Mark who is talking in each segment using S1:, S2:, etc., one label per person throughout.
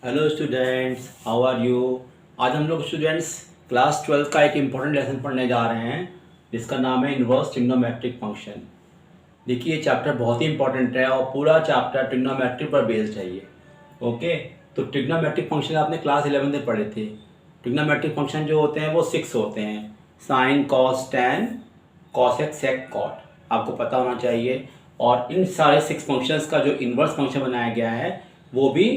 S1: Hello students, how are you. आज हम लोग स्टूडेंट्स क्लास 12 का एक इम्पोर्टेंट लेसन पढ़ने जा रहे हैं जिसका नाम है इन्वर्स ट्रिग्नोमेट्रिक फंक्शन। देखिए ये चैप्टर बहुत ही इंपॉर्टेंट है और पूरा चैप्टर ट्रिग्नोमेट्री पर बेस्ड है ये। ओके, तो ट्रिग्नोमेट्रिक फंक्शन आपने क्लास 11 में पढ़े थे। ट्रिग्नोमेट्रिक फंक्शन जो होते हैं वो 6 होते हैं, sine cos tan cosec sec cot, आपको पता होना चाहिए। और इन सारे 6 फंक्शंस का जो इन्वर्स फंक्शन बनाया गया है वो भी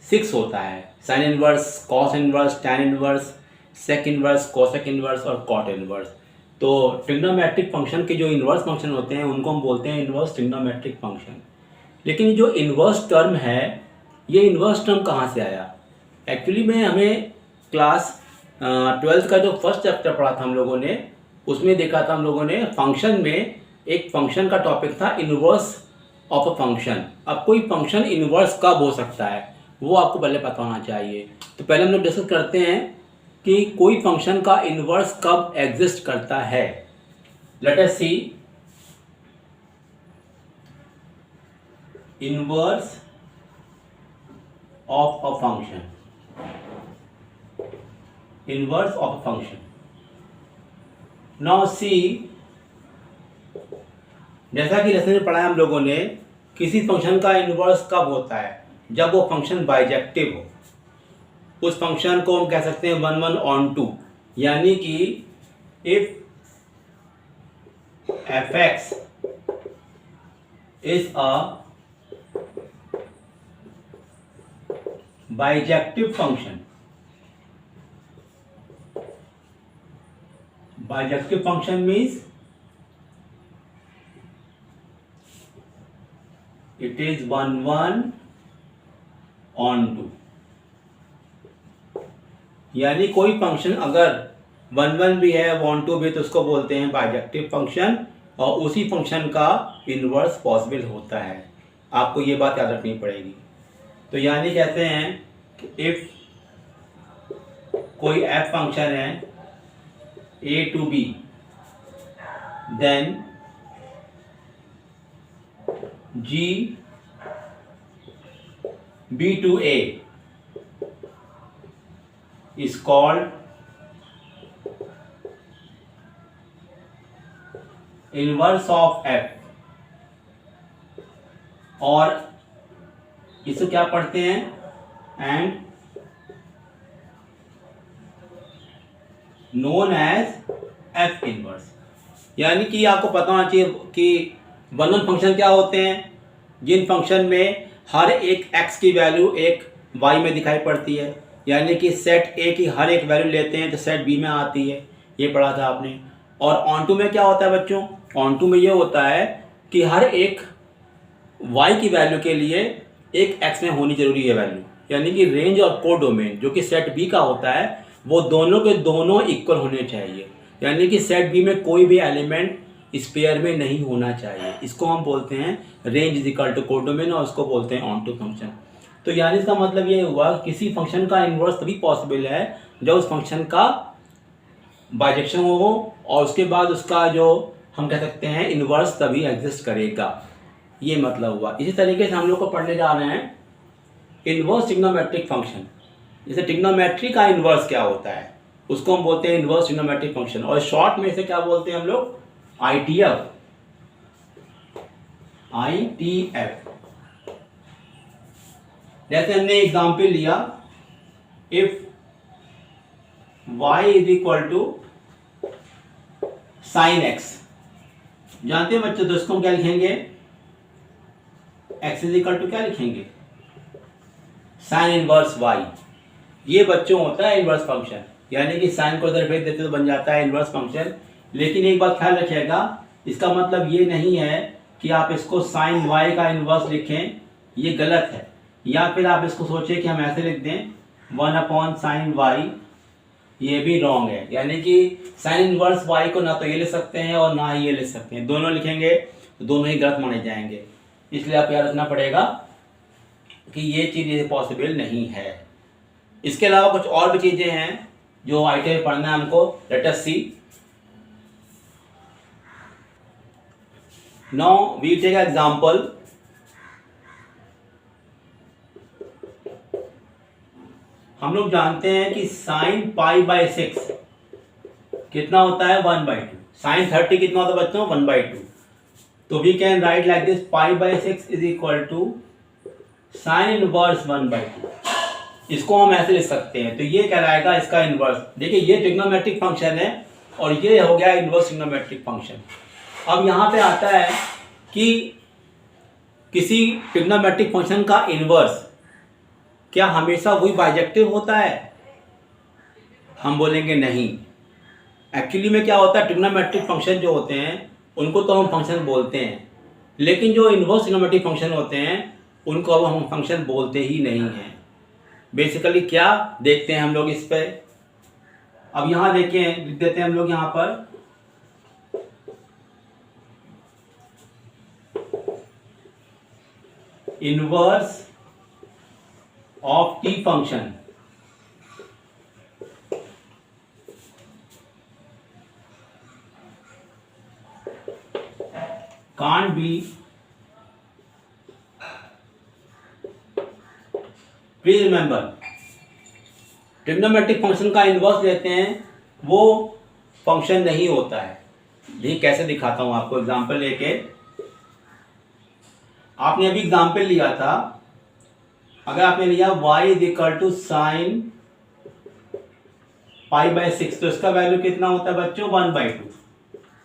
S1: 6 होता है। Sine inverse, cos inverse, tan inverse, sec inverse, cosec inverse और कॉट इनवर्स। तो ट्रिग्नोमेट्रिक फंक्शन के जो इन्वर्स फंक्शन होते हैं उनको हम बोलते हैं इन्वर्स ट्रिग्नोमेट्रिक फंक्शन। लेकिन जो इन्वर्स टर्म है, ये इन्वर्स टर्म कहाँ से आया? एक्चुअली में हमें क्लास 12 का जो फर्स्ट चैप्टर पढ़ा था हम लोगों ने, उसमें देखा था हम लोगों ने फंक्शन में एक फंक्शन का टॉपिक था इन्वर्स ऑफ अ फंक्शन। अब कोई फंक्शन इन्वर्स कब हो सकता है वो आपको पहले पता होना चाहिए। तो पहले हम लोग डिस्कस करते हैं कि कोई फंक्शन का इन्वर्स कब एग्जिस्ट करता है। Let us see inverse of a function. Inverse of a function, now see, जैसा कि लेसन में पढ़ा है हम लोगों ने, किसी फंक्शन का इन्वर्स कब होता है? जब वो फंक्शन बाइजेक्टिव हो। उस फंक्शन को हम कह सकते हैं 1 1 ऑन 2, यानी कि if F x is a bijective function. Bijective function means it is 1 1 on 2, यानी कोई फंक्शन अगर 1 1 भी है 1 2 भी तो उसको बोलते हैं बाइजेक्टिव फंक्शन, और उसी फंक्शन का इन्वर्स पॉसिबल होता है। आपको ये बात याद रखनी पड़ेगी। तो यानी कहते हैं कि इफ कोई एफ फंक्शन है A to B, then g B to A is called inverse of F। और इसे क्या पढ़ते हैं? And known as F inverse. यानी कि आपको पता होना चाहिए कि वन फंक्शन क्या होते हैं। जिन फंक्शन में हर एक x की वैल्यू एक y में दिखाई पड़ती है, यानी कि सेट A की हर एक वैल्यू लेते हैं तो सेट B में आती है, ये पढ़ा था आपने। और ऑन टू में क्या होता है बच्चों? ऑन टू में ये होता है कि हर एक y की वैल्यू के लिए एक x में होनी जरूरी है वैल्यू, यानी कि रेंज और कोडोमेन जो कि सेट B का होता है वो दोनों के दोनों इक्वल होने चाहिए, यानी कि सेट B में कोई भी एलिमेंट इस पेयर में नहीं होना चाहिए। इसको हम बोलते हैं range is equal to codomain और उसको बोलते हैं ऑन टू फंक्शन। तो यानी इसका मतलब ये हुआ किसी फंक्शन का इन्वर्स तभी पॉसिबल है जब उस फंक्शन का बाइजेक्शन हो और उसके बाद उसका जो हम कह सकते हैं इन्वर्स तभी एग्जिस्ट करेगा। ये मतलब हुआ। इसी तरीके से हम लोग को पढ़ने जा रहे हैं इन्वर्स ट्रिग्नोमेट्रिक फंक्शन। जैसे ट्रिग्नोमेट्री का इन्वर्स क्या होता है उसको हम बोलते हैं इन्वर्स ट्रिग्नोमेट्रिक फंक्शन, और शॉर्ट में इसे क्या बोलते हैं हम लोग? ITF। जैसे हमने एग्जाम्पल लिया, if y is equal to sine x, जानते हैं बच्चों, तो इसको हम क्या लिखेंगे? x इज इक्वल टू क्या लिखेंगे? Sine inverse y। ये बच्चों होता है इनवर्स फंक्शन, यानी कि साइन को इधर भेज देते तो बन जाता है इनवर्स फंक्शन। लेकिन एक बात ख्याल रखिएगा, इसका मतलब ये नहीं है कि आप इसको साइन y का इनवर्स लिखें, ये गलत है। या फिर आप इसको सोचें कि हम ऐसे लिख दें 1 अपॉन साइन y, ये भी रॉन्ग है। यानी कि साइन इनवर्स y को ना तो ये लिख सकते हैं और ना ये लिख सकते हैं, दोनों लिखेंगे तो दोनों ही गलत माने जाएंगे। इसलिए आप याद रखना पड़ेगा कि ये चीज़ पॉसिबल नहीं है। इसके अलावा कुछ और भी चीज़ें हैं जो ITI में पढ़ना है हमको। Let us see, now we take example हम लोग जानते हैं कि साइन पाई बाय 6 कितना होता है 1/2। साइन 30 कितना होता है बच्चों 1/2। तो we can write like this pi by 6 is equal to sine inverse 1/2। इसको हम ऐसे लिख सकते हैं। तो ये कहलाएगा इसका इनवर्स। देखिए ये ट्रिग्नोमेट्रिक फंक्शन है और ये हो गया इनवर्स ट्रिग्नोमेट्रिक फंक्शन। अब यहाँ पे आता है कि किसी ट्रिग्नोमेट्रिक फंक्शन का इनवर्स क्या हमेशा वही बाइजेक्टिव होता है? हम बोलेंगे नहीं। एक्चुअली में क्या होता है, ट्रिग्नोमेट्रिक फंक्शन जो होते हैं उनको तो हम फंक्शन बोलते हैं, लेकिन जो इनवर्स ट्रिग्नोमेट्रिक फंक्शन होते हैं उनको अब हम फंक्शन बोलते ही नहीं हैं। बेसिकली क्या देखते हैं हम लोग इस पे, अब यहाँ देखें, लिख देते हैं हम लोग यहाँ पर inverse of T function can't be, please remember, trigonometric function का इनवर्स लेते हैं वो फंक्शन नहीं होता है। ये कैसे दिखाता हूं आपको एग्जांपल लेके। आपने अभी एग्जांपल लिया था, अगर आपने लिया y is equal to sine pi by 6 तो इसका वैल्यू कितना होता है बच्चों 1/2।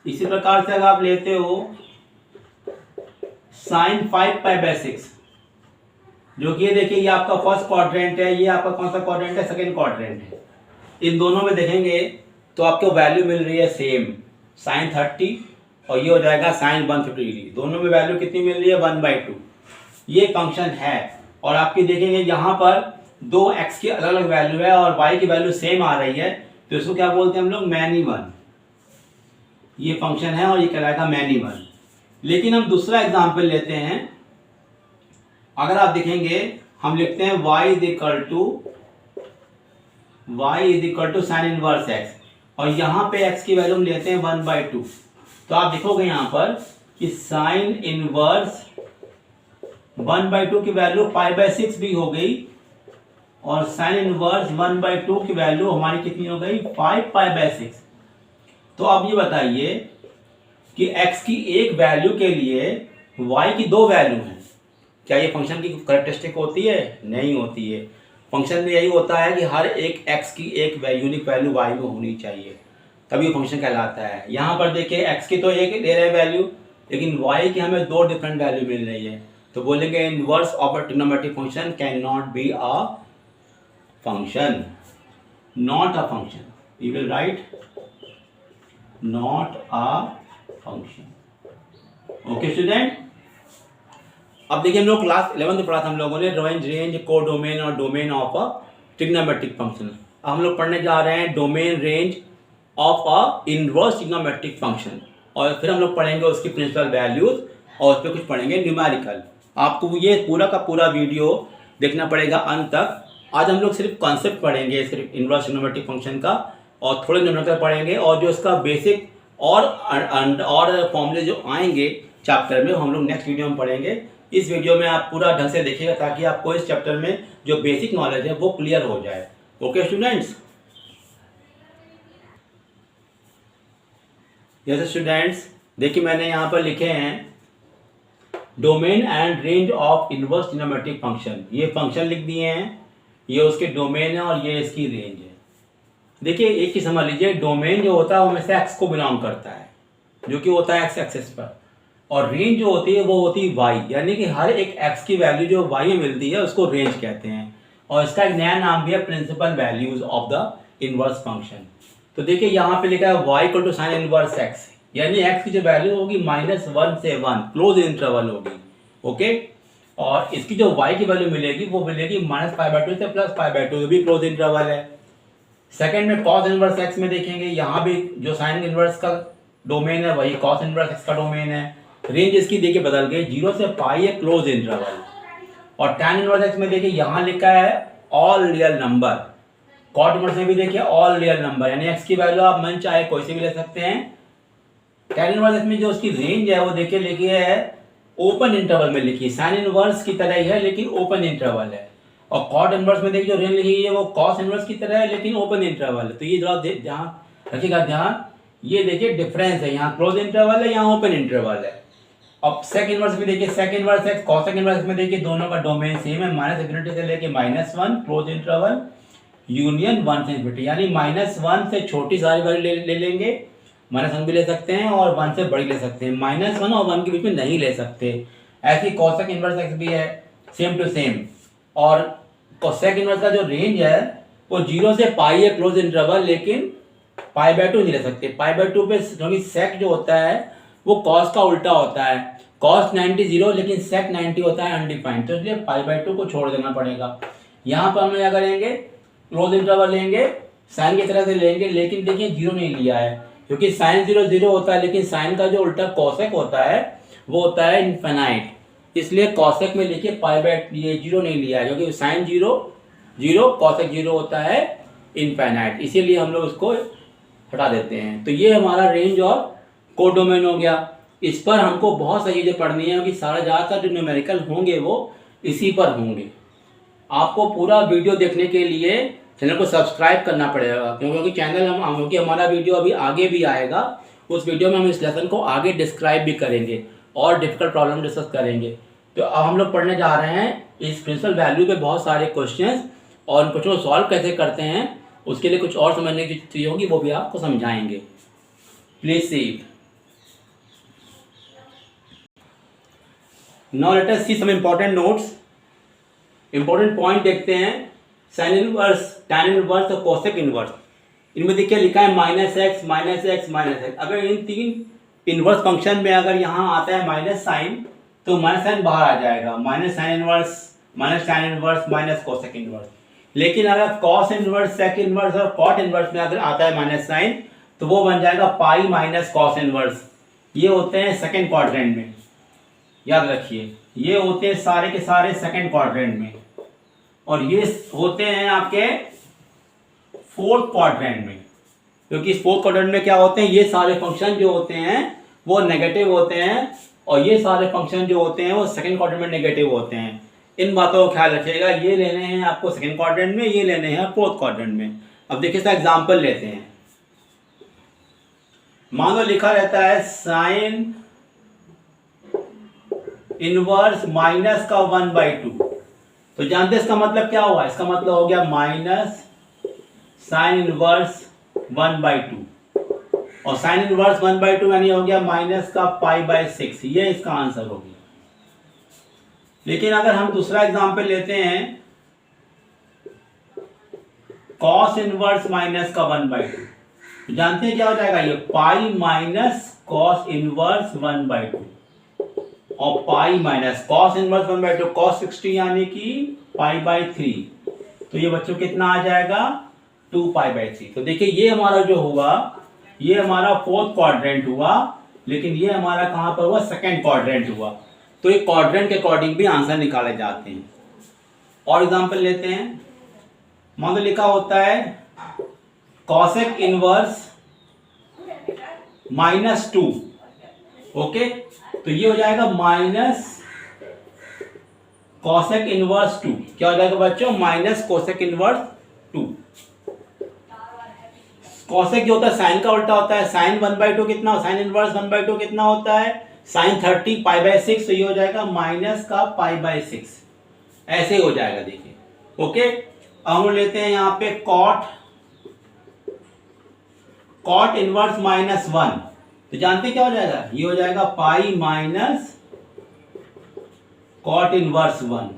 S1: इसी प्रकार से अगर आप लेते हो साइन 5 पाई बाय 6, जो कि ये देखिए ये आपका फर्स्ट क्वाड्रेंट है, ये आपका कौन सा क्वाड्रेंट है, सेकंड क्वाड्रेंट है। इन दोनों में देखेंगे तो आपको वैल्यू मिल रही है सेम, साइन 30 और ये हो जाएगा साइन 150 डिग्री। दोनों में वैल्यू कितनी मिल रही है 1/2। ये फंक्शन है और आपकी देखेंगे यहाँ पर दो x की अलग अलग वैल्यू है और y की वैल्यू सेम आ रही है, तो इसको क्या बोलते हैं हम लोग मैनीवन। ये फंक्शन है और ये कहलाएगा मैनीवन। लेकिन हम दूसरा एग्जाम्पल लेते हैं, अगर आप देखेंगे हम लिखते हैं y is equal to sine inverse x और यहाँ पे x की वैल्यू हम लेते हैं 1/2। तो आप देखोगे यहाँ पर कि साइन इनवर्स 1/2 की वैल्यू पाई बाय 6 भी हो गई और साइन इनवर्स 1/2 की वैल्यू हमारी कितनी हो गई 5 पाई बाय 6। तो अब ये बताइए कि x की एक वैल्यू के लिए y की दो वैल्यू हैं, क्या ये फंक्शन की कैरेक्टरिस्टिक होती है? नहीं होती है। फंक्शन में यही होता है कि हर एक x की एक यूनिक वैल्यू y में होनी चाहिए, तभी ये फंक्शन कहलाता है। यहाँ पर देखिए x की तो एक दे रहे हैं वैल्यू, लेकिन y की हमें दो डिफरेंट वैल्यू मिल रही है। तो बोलेंगे inverse of a trigonometric function can not be a function, not a function. We will write not a function. Okay student, अब देखिए हम लोग क्लास 11 में पढ़ा था हम लोगों ने रेंज कोडोमेन और domain of a trigonometric function. अब हम लोग पढ़ने जा रहे हैं domain range of a inverse trigonometric function और फिर हम लोग पढ़ेंगे उसकी प्रिंसिपल वैल्यूज और उस पर कुछ पढ़ेंगे न्यूमेरिकल। आपको ये पूरा का पूरा वीडियो देखना पड़ेगा अंत तक। आज हम लोग सिर्फ कॉन्सेप्ट पढ़ेंगे सिर्फ इनवर्स ट्रिग्नोमेट्रिक फंक्शन का और थोड़े न्यूमेरिकल पढ़ेंगे और जो इसका बेसिक और फॉर्मूले जो आएंगे चैप्टर में हम लोग नेक्स्ट वीडियो में पढ़ेंगे। इस वीडियो में आप पूरा ढंग से देखिएगा ताकि आपको इस चैप्टर में जो बेसिक नॉलेज है वो क्लियर हो जाए। ओके स्टूडेंट्स, जैसे स्टूडेंट्स देखिए मैंने यहाँ पर लिखे हैं domain and range of inverse trigonometric function. ये फंक्शन लिख दिए हैं, ये उसके डोमेन है और ये इसकी रेंज है। देखिए एक ही समझ लीजिए, डोमेन जो होता है वो हमेशा एक्स को बिलोंग करता है, जो कि होता है एक्स एक्सिस पर, और रेंज जो होती है वो होती है वाई, यानी कि हर एक एक्स की वैल्यू जो वाई में मिलती है उसको रेंज कहते हैं। और इसका एक नया नाम भी है principal values of the inverse function. तो देखिए यहाँ पे लिखा है y equal to sine inverse x, यानी x की जो वैल्यू होगी -1 से 1 क्लोज इंटरवल होगी। ओके, और इसकी जो y की वैल्यू मिलेगी वो मिलेगी -π/2 से +π/2, भी क्लोज इंटरवल है। सेकंड में कॉस इनवर्स एक्स में देखेंगे, यहाँ भी जो साइन इनवर्स का डोमेन है वही कॉस इनवर्स एक्स का डोमेन है। रेंज इसकी देखिए बदल गई, 0 से π है क्लोज इंटरवल। और tan इनवर्स एक्स में देखिए यहाँ लिखा है all real number. Cot inverse में भी देखिए ऑल रियल नंबर, यानी एक्स की वैल्यू आप मन चाहे कोई से भी ले सकते हैं। tan इनवर्स एक्स में जो उसकी रेंज है वो देखिए लिखी है ओपन इंटरवल में लिखी, साइन इनवर्स की तरह ही है लेकिन ओपन इंटरवल है। और कॉट इनवर्स में देखिए जो रेंज लिखी है वो कॉस इनवर्स की तरह है लेकिन ओपन इंटरवल है। तो ये जरा ध्यान रखिएगा, ध्यान, ये देखिए डिफरेंस है, यहाँ क्लोज इंटरवल है, यहाँ ओपन इंटरवल है। अब सेक इनवर्स में देखिए, सेक इनवर्स है, कॉसेक इनवर्स में देखिए दोनों का डोमेन सेम है, -∞ से लेके -1 क्लोज इंटरवल यूनियन 1 से इन्फिनिटी, यानी -1 से छोटी सारी वैल्यू ले लेंगे, -1 भी ले सकते हैं और 1 से बड़ी ले सकते हैं, -1 और 1 के बीच में नहीं ले सकते। ऐसी कॉसेक इनवर्स एक्स भी है, सेम टू सेम। और कॉसेक इनवर्स का जो रेंज है वो 0 से पाई है क्लोज इंटरवल, लेकिन π/2 नहीं ले सकते। π/2 पे क्योंकि सेक जो होता है वो कॉस का उल्टा होता है, कॉस 90 0 लेकिन सेक 90 होता है अनडिफाइंड, तो इसलिए π/2 को छोड़ देना पड़ेगा। यहाँ पर हम क्या करेंगे, क्लोज इंटरवल लेंगे, साइन की तरह से लेंगे, लेकिन देखिए 0 नहीं लिया है क्योंकि साइन 0 0 होता है, लेकिन साइन का जो उल्टा कॉसेक होता है वो होता है इनफिनाइट, इसलिए कॉसेक में लिखिए ये 0 नहीं लिया है क्योंकि साइन 0 0 कॉसेक 0 होता है इनफिनाइट, इसीलिए हम लोग उसको हटा देते हैं। तो ये हमारा रेंज और कोडोमेन हो गया। इस पर हमको बहुत सारी चीज़ें पढ़नी है क्योंकि सारा ज़्यादातर जो न्यूमेरिकल होंगे वो इसी पर होंगे। आपको पूरा वीडियो देखने के लिए चैनल को सब्सक्राइब करना पड़ेगा क्योंकि क्योंकि हमारा वीडियो अभी आगे भी आएगा, उस वीडियो में हम इस लेसन को आगे डिस्क्राइब भी करेंगे और डिफिकल्ट प्रॉब्लम डिस्कस करेंगे। तो अब हम लोग पढ़ने जा रहे हैं इस प्रिंसिपल वैल्यू पे बहुत सारे क्वेश्चंस, और उन क्वेश्चन को सॉल्व कैसे करते हैं उसके लिए कुछ और समझने की चीज़ होगी, वो भी आपको समझाएंगे। Please see it. Now let us see some important notes. Important point देखते हैं, साइन इनवर्स, टैन इनवर्स और कोसेक इनवर्स। इनमें देखिए लिखा है -x -x। अगर इन तीन इनवर्स फंक्शन में अगर यहाँ आता है माइनस साइन तो माइनस साइन बाहर आ जाएगा, minus sine inverse, minus tan inverse, minus cosec inverse. लेकिन अगर कॉस इनवर्स, सेक इनवर्स और कॉट इनवर्स में अगर आता है माइनस साइन तो वो बन जाएगा पाई माइनस कॉस इनवर्स। ये होते हैं सेकंड क्वाड्रेंट में, याद रखिए, ये होते हैं सारे के सारे सेकंड क्वाड्रेंट में, और ये होते हैं आपके फोर्थ क्वाड्रेंट में, क्योंकि इस फोर्थ क्वाड्रेंट में क्या होते हैं, ये सारे फंक्शन जो होते हैं वो नेगेटिव होते हैं और ये सारे फंक्शन जो होते हैं वो सेकंड क्वाड्रेंट में नेगेटिव होते हैं। इन बातों का ख्याल रखिएगा, ये लेने हैं आपको सेकंड क्वाड्रेंट में, ये लेने हैं फोर्थ क्वाड्रेंट में। अब देखिए इसका एग्जांपल लेते हैं। मान लो लिखा रहता है साइन इनवर्स माइनस का 1/2, तो जानते हैं इसका मतलब क्या हुआ, इसका मतलब हो गया माइनस साइन इनवर्स 1/2, और साइन इनवर्स 1/2 यानी हो गया माइनस का π/6, ये इसका आंसर हो गया। लेकिन अगर हम दूसरा एग्जांपल लेते हैं, कॉस इनवर्स माइनस का 1/2, जानते हैं क्या हो जाएगा, ये पाई माइनस कॉस इनवर्स 1/2, और pi minus cos inverse 1/2 cos 60 यानी कि π/3, तो ये बच्चों कितना आ जाएगा 2π/3। तो देखिए ये हमारा जो हुआ ये हमारा फोर्थ क्वाड्रेंट हुआ, लेकिन ये हमारा कहां पर हुआ, सेकंड क्वाड्रेंट हुआ। तो ये क्वाड्रेंट के अकॉर्डिंग भी आंसर निकाले जाते हैं। और एग्जांपल लेते हैं, मान लो लिखा होता है कॉसेक इनवर्स -2, ओके, तो ये हो जाएगा माइनस कॉसेक इनवर्स 2, क्या हो जाएगा बच्चों, माइनस कोसेक इनवर्स 2। कॉसेक जो होता है साइन का उल्टा होता है, साइन 1/2 कितना, साइन इनवर्स 1/2 कितना होता है, साइन 30 π/6, तो ये हो जाएगा माइनस का π/6, ऐसे हो जाएगा देखिए, ओके। अब हम लेते हैं यहाँ पे कॉट इनवर्स -1, तो जानते हैं क्या हो जाएगा, ये हो जाएगा पाई माइनस कॉट इनवर्स 1,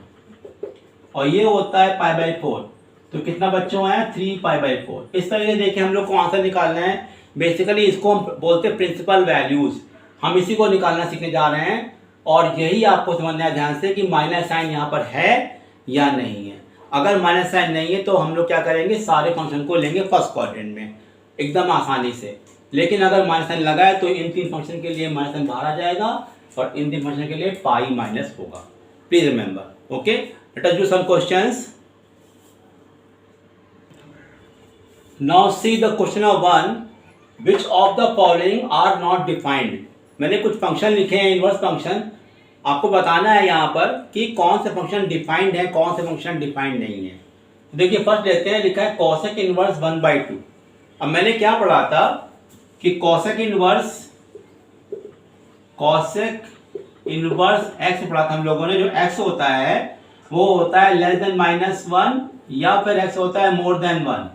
S1: और ये होता है π/4, तो कितना बच्चों है 3π/4। इस तरह से देखिए हम लोग को आंसर निकालना है। बेसिकली इसको हम बोलते हैं प्रिंसिपल वैल्यूज, हम इसी को निकालना सीखने जा रहे हैं, और यही आपको समझना है ध्यान से कि माइनस साइन यहाँ पर है या नहीं है। अगर माइनस साइन नहीं है तो हम लोग क्या करेंगे, सारे फंक्शन को लेंगे फर्स्ट क्वाड्रेंट में एकदम आसानी से। लेकिन अगर माइनस साइन लगा है तो इन तीन फंक्शन के लिए माइनस साइन बाहर आ जाएगा और इन तीन फंक्शन के लिए पाई माइनस होगा। Please remember, okay. Let us do some questions. Now see the question number 1, which of the following are not defined. मैंने कुछ फंक्शन लिखे हैं इनवर्स फंक्शन, आपको बताना है यहाँ पर कि कौन से फंक्शन डिफाइंड है, कौन से फंक्शन डिफाइंड नहीं है। देखिए फर्स्ट लेते हैं, लिखा है कॉसेक इनवर्स 1/2। अब मैंने क्या पढ़ा था कि कॉसेक इनवर्स एक्स पढ़ा था हम लोगों ने। जो एक्स होता है वो होता है लेस देन -1 या फिर एक्स होता है मोर देन 1।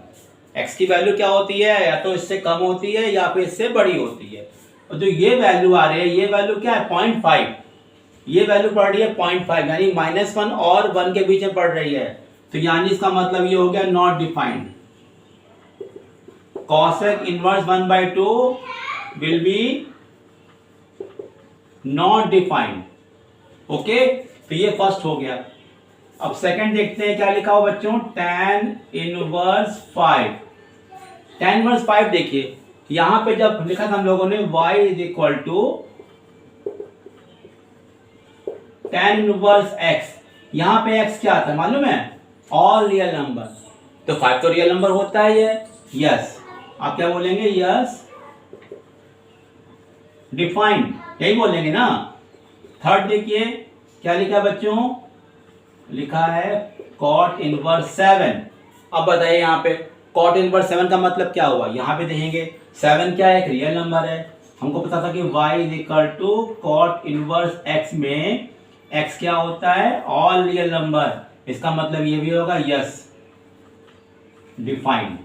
S1: एक्स की वैल्यू क्या होती है, या तो इससे कम होती है या फिर इससे बड़ी होती है। और जो ये वैल्यू आ रही है, ये वैल्यू क्या है 0.5, ये वैल्यू पड़ रही है 0.5, यानी -1 और 1 के बीच में पड़ रही है। तो यानी इसका मतलब ये हो गया not defined. Cosec inverse 1/2 will be not defined. Okay, तो ये फर्स्ट हो गया। अब सेकंड देखते हैं क्या लिखा हुआ बच्चों, tan इनवर्स 5। tan इनवर्स 5 देखिए यहां पे जब लिखा था हम लोगों ने y is equal to tan inverse x, यहां पे x क्या आता है मालूम है, ऑल रियल नंबर। तो 5 तो रियल नंबर होता है ये, यस। आप क्या बोलेंगे, यस डिफाइंड, यही बोलेंगे ना। थर्ड देखिए क्या लिखा बच्चों, लिखा है cot इनवर्स 7। अब बताइए यहाँ पे cot इनवर्स 7 का मतलब क्या हुआ। यहाँ पे देखेंगे 7 क्या है, एक रियल नंबर है। हमको पता था कि y is equal to cot inverse x में x क्या होता है, ऑल रियल नंबर। इसका मतलब ये भी होगा यस डिफाइंड।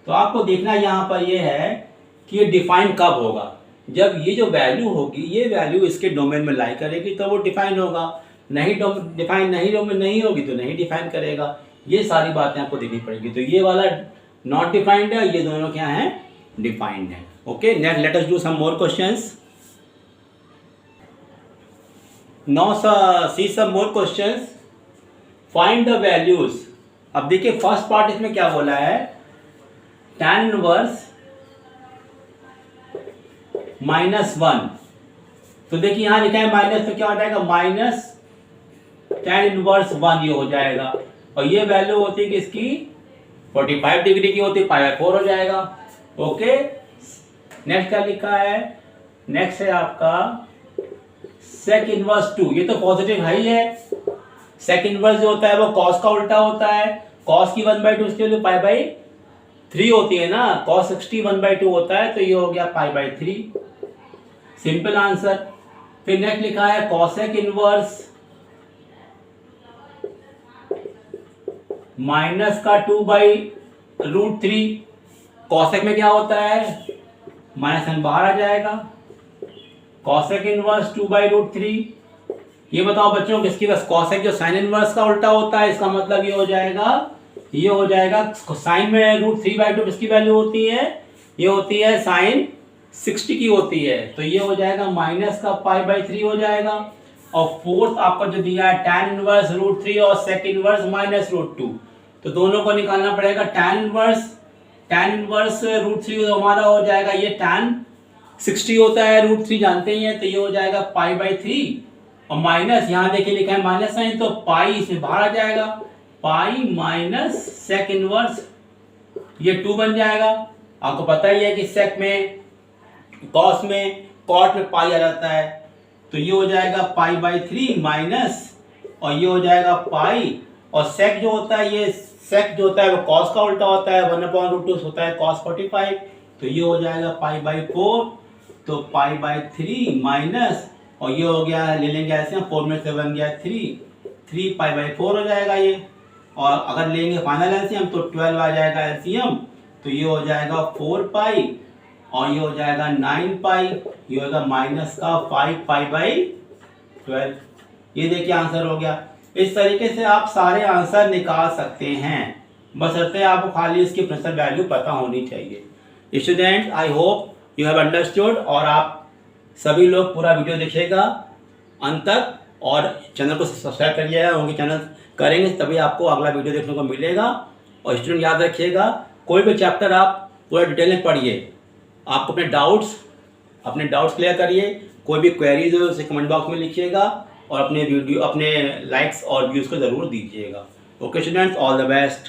S1: तो आपको देखना यहाँ पर ये है कि ये डिफाइन कब होगा, जब ये जो वैल्यू होगी ये वैल्यू इसके डोमेन में लाई करेगी तो वो डिफाइन होगा, नहीं डिफाइन नहीं होगी तो नहीं डिफाइन करेगा। ये सारी बातें आपको देखनी पड़ेगी। तो ये वाला नॉट डिफाइंड है, ये दोनों क्या हैं, डिफाइंड है। Okay, next let us do some more questions. Now see some more questions. Find the values. अब देखिए फर्स्ट पार्ट इसमें क्या बोला है, tan इनवर्स -1। तो देखिए यहां लिखा है माइनस, तो क्या हो जाएगा माइनस tan इनवर्स 1 ये हो जाएगा। और ये वैल्यू होती है किसकी, 45 डिग्री की होती है, π/4 हो जाएगा। ओके, नेक्स्ट क्या लिखा है, नेक्स्ट है आपका sec इनवर्स 2। ये तो पॉजिटिव है ही है। sec इनवर्स जो होता है वो cos का उल्टा होता है। cos की 1/2 इसके लिए π/3 होती है ना, cos 60 1/2 होता है, तो ये हो गया π/3। Simple answer. फिर नेक्स्ट लिखा है cosec इनवर्स माइनस का 2/√3। cosec में क्या होता है, माइनस साइन बाहर आ जाएगा। cosec inverse 2/√3। ये बताओ बच्चों किसकी बस, cosec जो साइन इनवर्स का उल्टा होता है, इसका मतलब ये हो जाएगा साइन में √3/2 किसकी वैल्यू होती है, ये होती है साइन 60 की होती है। तो ये हो जाएगा माइनस का π/3 हो जाएगा। और फोर्थ आपका जो दिया है tan इनवर्स √3 और sec इनवर्स -√2, तो दोनों को निकालना पड़ेगा। tan इनवर्स √3 तो हमारा हो जाएगा, ये tan 60 होता है, √3 जानते ही हैं, तो ये हो जाएगा π/3। और माइनस यहाँ देखिए लिखा है माइनस साइन, तो पाई इसमें बाहर आ जाएगा, पाई माइनस sec इनवर्स, ये 2 बन जाएगा। आपको पता ही है कि sec में cos में cot में पाई आ जाता है, तो ये हो जाएगा π/3 माइनस, और ये हो जाएगा पाई। और sec जो होता है, ये sec जो होता है वो cos का उल्टा होता है, 1/√2 होता है cos 45, तो ये हो जाएगा π/4। तो π/3 माइनस, और ये हो गया ले लेंगे ऐसे, 4 में से बन गया 3 π/4 हो जाएगा ये। और अगर लेंगे फाइनल एलसीएम तो 12 आ जाएगा एलसीएम, तो ये हो जाएगा 4π, और ये हो जाएगा 9π, ये होगा माइनस का 5π/12। ये देखिए आंसर हो गया। इस तरीके से आप सारे आंसर निकाल सकते हैं, बशर्ते आपको खाली इसकी प्रेशर वैल्यू पता होनी चाहिए। Students, I hope you have understood, और आप सभी लोग पूरा वीडियो देखिएगा अंत तक, और चैनल को सब्सक्राइब करिएगा, क्योंकि चैनल करेंगे तभी आपको अगला वीडियो देखने को मिलेगा। और स्टूडेंट याद रखिएगा, कोई भी चैप्टर आप पूरा डिटेल में पढ़िए, आपको अपने डाउट्स क्लियर करिए। कोई भी क्वेरीज हो उसे कमेंट बॉक्स में लिखिएगा, और अपने लाइक्स और व्यूज़ को ज़रूर दीजिएगा। Okay students, all the best.